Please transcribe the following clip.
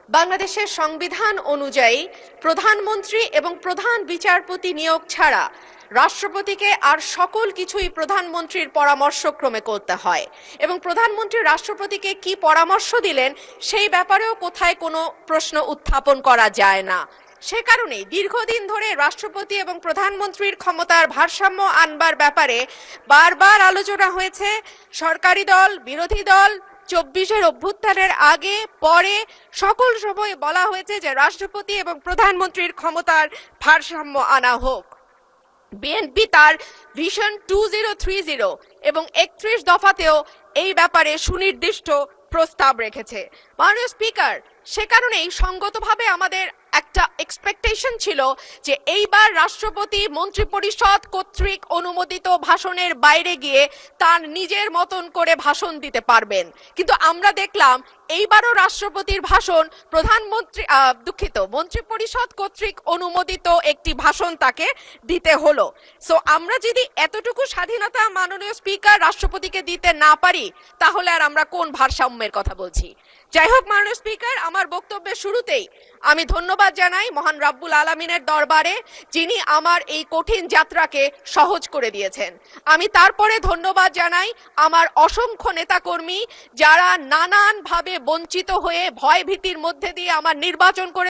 বাংলাদেশের সংবিধান অনুযায়ী প্রধানমন্ত্রী এবং প্রধান বিচারপতি নিয়োগ ছাড়া রাষ্ট্রপতিকে আর সকল কিছুই প্রধানমন্ত্রীর পরামর্শক্রমে করতে হয় এবং প্রধানমন্ত্রী রাষ্ট্রপতিকে কি পরামর্শ দিলেন সেই ব্যাপারেও কোথায় কোনো প্রশ্ন উত্থাপন করা যায় না। সে কারণেই দীর্ঘদিন ধরে রাষ্ট্রপতি এবং প্রধানমন্ত্রীর ক্ষমতার ভারসাম্য আনবার ব্যাপারে বারবার আলোচনা হয়েছে। সরকারি দল, বিরোধী দল, ২৪-এর অভ্যুত্থানের আগে পরে সকল সময় বলা হয়েছে যে রাষ্ট্রপতি এবং প্রধানমন্ত্রীর ক্ষমতার ভারসাম্য আনা হোক। বিএনপি তার ভিশন 2030 এবং 31 দফাতেও এই ব্যাপারে সুনির্দিষ্ট প্রস্তাব রেখেছে। মাননীয় স্পিকার, সে কারণেই সঙ্গতভাবে আমাদের একটা এক্সপেকটেশন ছিল যে এইবার রাষ্ট্রপতি মন্ত্রিপরিষদ কর্তৃক অনুমোদিত ভাষণের বাইরে গিয়ে তার নিজের মতন করে ভাষণ দিতে পারবেন, কিন্তু আমরা দেখলাম এইবারও রাষ্ট্রপতির ভাষণ মন্ত্রিপরিষদ কর্তৃক অনুমোদিত একটি ভাষণ তাকে দিতে হলো। সো আমরা যদি এতটুকু স্বাধীনতা মাননীয় স্পিকার রাষ্ট্রপতিকে দিতে না পারি তাহলে আর আমরা কোন ভারসাম্যের কথা বলছি? যাই হোক মাননীয় স্পিকার, আমার বক্তব্যের শুরুতেই আমি ধন্যবাদ জানাই মহান রাব্বুল আলামিনের দরবারে, যিনি আমার এই কঠিন যাত্রাকে সহজ করে দিয়েছেন। আমি তারপরে ধন্যবাদ জানাই আমার অসংখ্য নেতাকর্মী যারা নানানভাবে বঞ্চিত হয়ে ভয় ভীতির মধ্যে দিয়ে আমার নির্বাচন করে